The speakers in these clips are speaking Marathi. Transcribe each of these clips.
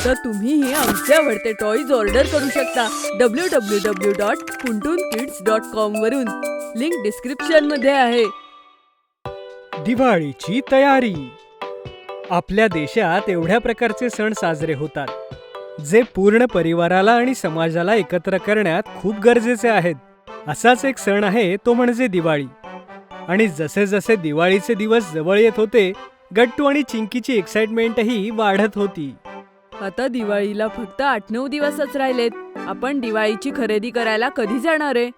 आता तुम्हीही आमचे आवडते टॉयज ऑर्डर करू शकता www.puntunkids.com वरून. लिंक डिस्क्रिप्शन मध्ये आहे. दिवाळीची तयारी. आपल्या देशात एवढ्या प्रकारचे सण साजरे होतात जे पूर्ण परिवाराला आणि समाजाला एकत्र करण्यात खूप गरजेचे आहेत. असाच एक सण आहे तो म्हणजे दिवाळी. आणि जसे जसे दिवाळीचे दिवस जवळ येत होते, गट्टू आणि चिंकीची एक्साइटमेंटही वाढत होती. आता दिवाळीला फक्त 8-9 दिवसच राहिलेत. आपण दिवाळीची खरेदी करायला कधी जाणार आहे?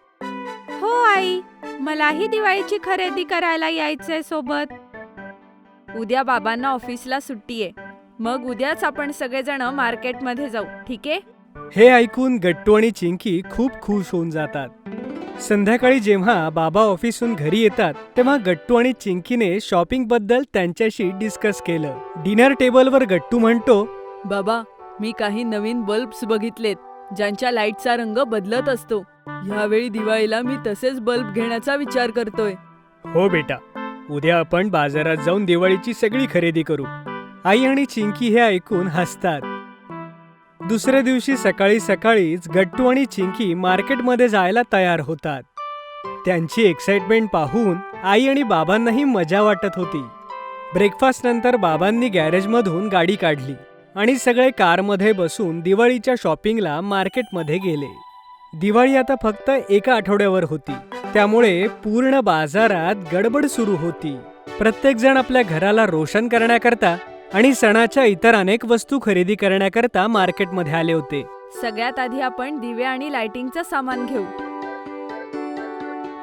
हो आई, मलाही दिवाळीची खरेदी करायला यायचंय सोबत. उद्या बाबांना ऑफिसला सुट्टी आहे. मग उद्याच आपण सगळेजण मार्केटमध्ये जाऊ, ठीक आहे? हे ऐकून गट्टू आणि चिंकी खूप खुश होऊन जातात. संध्याकाळी जेव्हा बाबा ऑफिसहून घरी येतात तेव्हा गट्टू आणि चिंकीने शॉपिंग बद्दल त्यांच्याशी डिस्कस केलं. डिनर टेबलवर गट्टू म्हणतो, बाबा, मी काही नवीन बल्ब्स बघितलेत ज्यांच्या लाईटचा रंग बदलत असतो. यावेळी दिवाळीला मी तसेच बल्ब घेण्याचा विचार करतोय. हो बेटा, उद्या आपण बाजारात जाऊन दिवाळीची सगळी खरेदी करू. आई आणि चिंकी हे ऐकून हसतात. दुसऱ्या दिवशी सकाळी सकाळीच गट्टू आणि चिंकी मार्केटमध्ये जायला तयार होतात. त्यांची एक्साइटमेंट पाहून आई आणि बाबांनाही मजा वाटत होती. ब्रेकफास्ट नंतर बाबांनी गॅरेजमधून गाडी काढली आणि सगळे कारमध्ये बसून दिवाळीच्या शॉपिंगला मार्केटमध्ये गेले. दिवाळी आता फक्त एका आठवड्यावर होती, त्यामुळे पूर्ण बाजारात गडबड सुरू होती. प्रत्येक जण आपल्या घराला रोशन करण्याकरता आणि सणाच्या इतर अनेक वस्तू खरेदी करण्याकरता मार्केटमध्ये आले होते. सगळ्यात आधी आपण दिवे आणि लाइटिंगचं सामान घेऊ.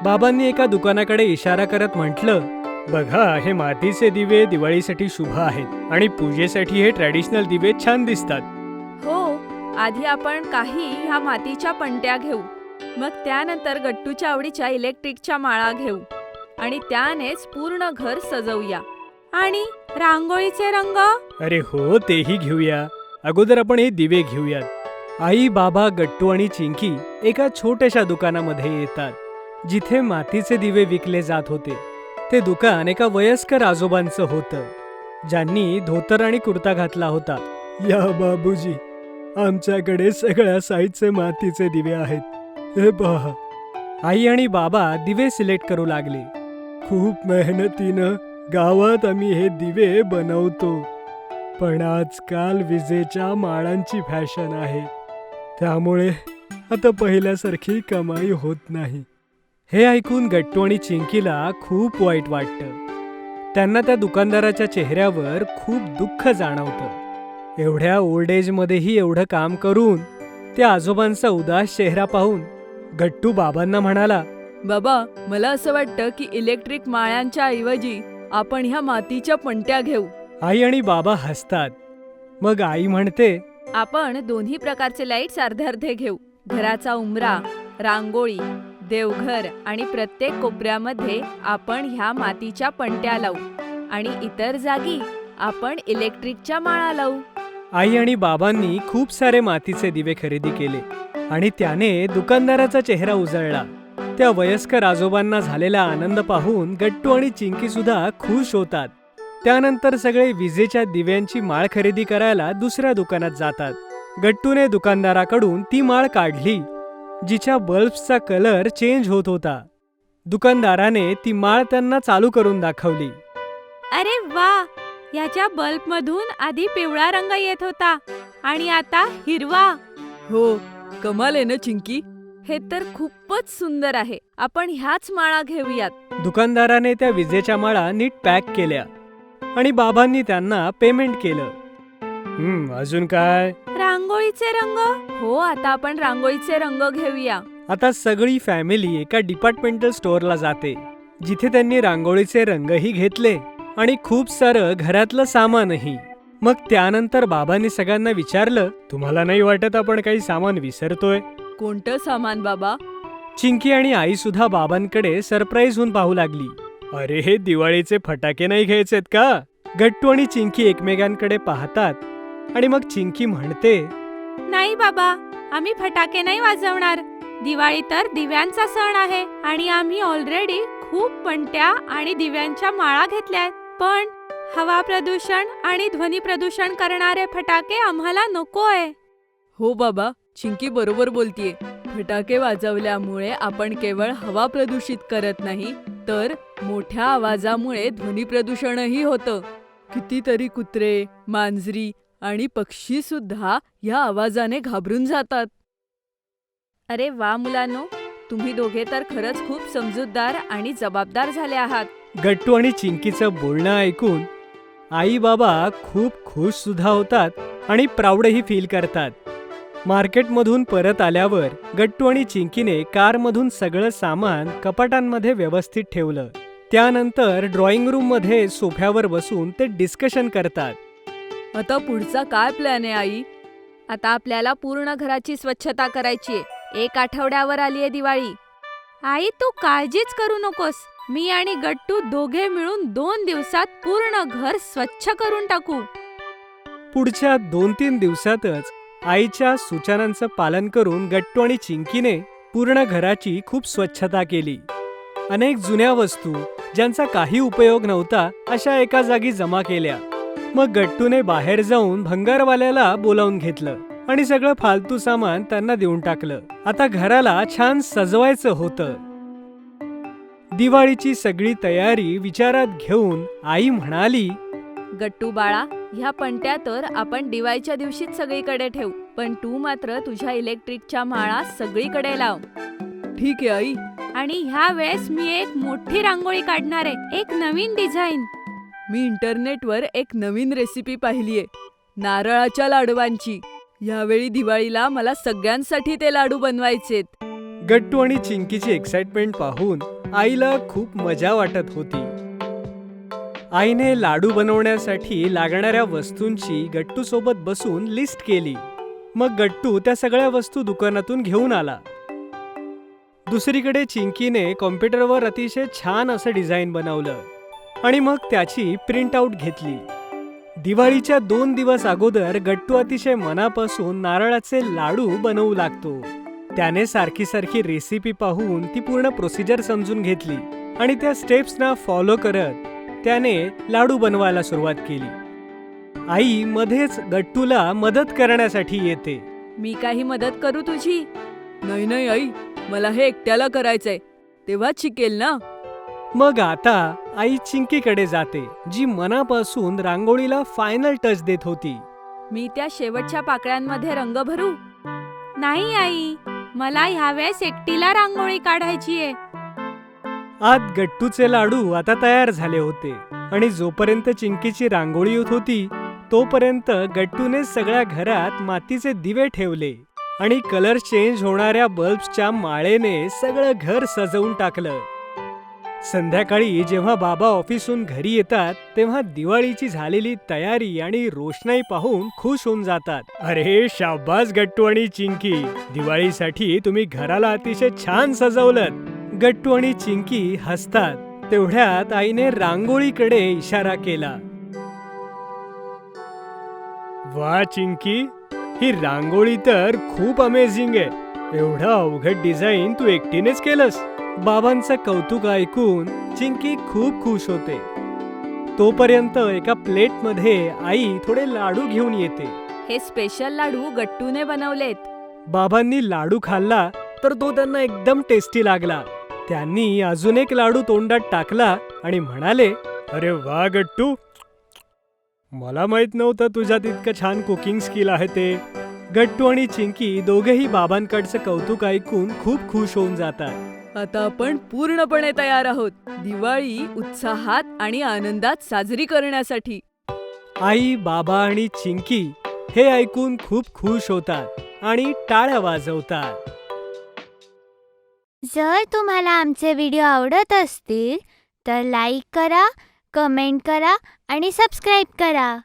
बाबांनी एका दुकानाकडे इशारा करत म्हटलं, बघा, हे मातीचे दिवे दिवाळीसाठी शुभ आहेत आणि पूजेसाठी हे ट्रॅडिशनल दिवे छान दिसतात. हो, आधी आपण काही ह्या मातीच्या पणत्या घेऊ. मग त्यानंतर गट्टूच्या आवडीच्या इलेक्ट्रिकच्या माळा घेऊ आणि त्यानेच पूर्ण घर सजवूया. आणि रांगोळीचे रंग? अरे हो, तेही घेऊया. अगोदर आपण हे दिवे घेऊयात. आई, बाबा, गट्टू आणि चिंकी एका छोट्याशा दुकानामध्ये येतात जिथे मातीचे दिवे विकले जात होते. ते दुकान एका वयस्कर आजोबांचं होतं, ज्यांनी धोतर आणि कुर्ता घातला होता. या बाबूजी, आमच्याकडे सगळ्या साईजचे मातीचे दिवे आहेत. हे पहा. आई आणि बाबा दिवे सिलेक्ट करू लागले. खूप मेहनतीनं गावात आम्ही हे दिवे बनवतो, पण आजकाल विजेच्या माळांची फॅशन आहे, त्यामुळे आता पहिल्यासारखी कमाई होत नाही. हे ऐकून गट्टू आणि चिंकीला खूप वाईट वाटतं. त्यांना त्या दुकानदाराच्या चेहऱ्यावर खूप दुःख जाणवतं. एवढ्या ओल्ड एजमध्येही एवढं काम करून त्या आजोबांचा उदास चेहरा पाहून गट्टू बाबांना म्हणाला, बाबा, मला असं वाटतं की इलेक्ट्रिक माळ्यांच्या ऐवजी आपण ह्या मातीच्या पणत्या घेऊ. आई आणि बाबा हसतात. मग आई म्हणते, आपण दोन्ही प्रकारचे लाईट्स अर्धे घेऊ. घराचा उंबरा, रांगोळी, देवघर आणि प्रत्येक कोपऱ्यामध्ये आपण ह्या मातीच्या पणत्या लावू आणि इतर जागी आपण इलेक्ट्रिकच्या माळा लावू. आई आणि बाबांनी खूप सारे मातीचे दिवे खरेदी केले आणि त्याने दुकानदाराचा चेहरा उजळला. त्या वयस्कर आजोबांना झालेला आनंद पाहून गट्टू आणि चिंकी सुद्धा खुश होतात. त्यानंतर सगळे विजेच्या दिव्यांची माळ खरेदी करायला दुसऱ्या दुकानात जातात. गट्टूने दुकानदाराकडून ती माळ काढली जिच्या बल्ब्सचा कलर चेंज होत होता. दुकानदाराने ती माळ त्यांना चालू करून दाखवली. अरे वा, याच्या बल्ब मधून आधी पिवळा रंग येत होता आणि आता हिरवा. हो, कमाल आहे ना चिंकी. हे तर खूपच सुंदर आहे. आपण ह्याच माळा घेऊयात. दुकानदाराने त्या विजेच्या माळा नीट पॅक केल्या आणि बाबांनी त्यांना पेमेंट केलं. अजून काय? रांगोळीचे रंग? हो, आता आपण रांगोळीचे रंग घेऊया. आता सगळी फॅमिली एका डिपार्टमेंटल स्टोअरला जाते जिथे त्यांनी रांगोळीचे रंगही घेतले आणि खूप सारं घरातलं सामानही. मग त्यानंतर बाबांनी सगळ्यांना विचारलं, तुम्हाला नाही वाटत आपण काही सामान विसरतोय? कोणतं सामान बाबा? चिंकी आणि आई सुद्धा बाबांकडे सरप्राईज होऊन पाहू लागली. अरे, हे दिवाळीचे फटाके नाही घ्यायचेत का? गट्टू आणि चिंकी एकमेकांकडे पाहतात आणि मग चिंकी म्हणते, नाही बाबा, आम्ही फटाके नाही वाजवणार. दिवाळी तर दिव्यांचा सण आहे आणि आम्ही ऑलरेडी खूप पणत्या आणि दिव्यांच्या माळा घेतल्यात. पण हवा प्रदूषण आणि ध्वनी प्रदूषण करणारे फटाके आम्हाला नकोय. हो बाबा, चिंकी बरोबर बोलतीये. फटाके वाजवल्यामुळे आपण केवळ हवा प्रदूषित करत नाही, तर मोठ्या आवाजामुळे ध्वनी प्रदूषणही होतं. कितीतरी कुत्रे, मांजरी आणि पक्षी सुद्धा या आवाजाने घाबरून जातात. अरे वा मुलांनो, तुम्ही दोघे तर खरंच खूप समजूतदार आणि जबाबदार झाले आहात. गट्टू आणि चिंकीचं बोलणं ऐकून आई बाबा खूप खुश सुद्धा होतात आणि प्राऊडही फील करतात. मार्केटमधून परत आल्यावर गट्टू आणि चिंकीने कारमधून सगळं सामान कपाटांमध्ये व्यवस्थित ठेवलं. त्यानंतर ड्रॉइंग रूममध्ये सोफ्यावर बसून ते डिस्कशन करतात. आता पुढचा काय प्लॅन आहे आई? आता आपल्याला पूर्ण घराची स्वच्छता करायची. 1 आठवड्यावर आलीये दिवाळी. आई तू काळजीच करू नकोस. मी आणि गट्टू दोघे मिळून 2 दिवसात पूर्ण घर स्वच्छ करून टाकू. पुढच्या 2-3 दिवसातच आईच्या सूचनांचं पालन करून गट्टू आणि चिंकीने पूर्ण घराची खूप स्वच्छता केली. अनेक जुन्या वस्तू ज्यांचा काही उपयोग नव्हता अशा एका जागी जमा केल्या. मग गट्टूने बाहेर जाऊन भंगारवाल्याला बोलावून घेतलं आणि सगळं फालतू सामान त्यांना देऊन टाकलं. आता घराला छान सजवायचं होतं. दिवाळीची सगळी तयारी विचारात घेऊन आई म्हणाली, गट्टू बाळा, ह्या पणत्या तर आपण दिवाळीच्या दिवशीच सगळीकडे ठेवू, पण तू मात्र तुझ्या इलेक्ट्रिकच्या माळा सगळीकडे लाव. ठीक आहे आई. आणि ह्या वेळेस मी एक मोठी रांगोळी काढणार आहे, एक नवीन डिझाईन. मी इंटरनेटवर एक नवीन रेसिपी पाहिलीये, नारळाच्या लाडवांची. यावेळी दिवाळीला मला सगळ्यांसाठी ते लाडू बनवायचेत. गट्टू आणि चिंकीची एक्साइटमेंट पाहून आईला खूप मजा वाटत होती. आईने लाडू बनवण्यासाठी लागणाऱ्या वस्तूंची गट्टू सोबत बसून लिस्ट केली. मग गट्टू त्या सगळ्या वस्तू दुकानातून घेऊन आला. दुसरीकडे चिंकीने कॉम्प्युटरवर अतिशय छान असं डिझाईन बनवलं आणि मग त्याची प्रिंट आउट घेतली. दिवाळीच्या 2 दिवस अगोदर गट्टू अतिशय मनापासून नारळाचे लाडू बनवू लागतो. त्याने सारखी सारखी रेसिपी पाहून ती पूर्ण प्रोसिजर समजून घेतली आणि त्या स्टेप्सना फॉलो करत त्याने लाडू बनवायला सुरुवात केली. आई मध्येच गट्टूला मदत करण्यासाठी येते. मी काही मदत करू तुझी? नाही नाही आई, मला हे एकट्याला करायचंय, तेव्हाच शिकेल ना. मग आता आई चिंकीकडे जाते, जी मनापासून रांगोळीला फायनल टच देत होती. मी त्या शेवटच्या पाकळ्यांमध्ये रंग भरू? नाही आई, मला ह्यावेळेस एकटीला रांगोळी काढायची आहे. आत गट्टूचे लाडू आता तयार झाले होते आणि जोपर्यंत चिंकीची रांगोळी होत होती तोपर्यंत गट्टूने सगळ्या घरात मातीचे दिवे ठेवले आणि कलर चेंज होणाऱ्या बल्ब्सच्या माळेने सगळं घर सजवून टाकलं. संध्याकाळी जेव्हा बाबा ऑफिसहून घरी येतात तेव्हा दिवाळीची झालेली तयारी आणि रोषणाई पाहून खुश होऊन जातात. अरे शाबास गट्टू आणि चिंकी, दिवाळीसाठी तुम्ही घराला अतिशय छान सजवलं. गट्टू आणि चिंकी हसतात. तेवढ्यात आईने रांगोळीकडे इशारा केला. वा चिंकी, ही रांगोळी तर खूप अमेझिंग आहे. एवढं अवघड डिझाईन तू एकटीनेच केलंस. बाबांचं कौतुक ऐकून चिंकी खूप खुश होते. तोपर्यंत एका प्लेटमध्ये आई थोडे लाडू घेऊन येते. हे स्पेशल लाडू गट्टूने बनवलेत. बाबांनी लाडू खाल्ला तर तो त्यांना एकदम टेस्टी लागला. त्यांनी अजून एक लाडू तोंडात टाकला आणि म्हणाले, अरे वा गट्टू, मला माहित नव्हतं तुझ्यात इतकं छान कुकिंग स्किल आहे ते. गट्टू आणि चिंकी दोघेही बाबांकडचं कौतुक ऐकून खूप खुश होऊन जातात. आता आपण पूर्णपणे तयार आहोत दिवाळी उत्साहात आणि आनंदात साजरी करण्यासाठी. आई, बाबा आणि चिंकी हे ऐकून खूप खुश होतात आणि टाळ्या वाजवतात. जर तुम्हाला आमचे व्हिडिओ आवडत असतील तर लाईक करा, कमेंट करा आणि सबस्क्राईब करा.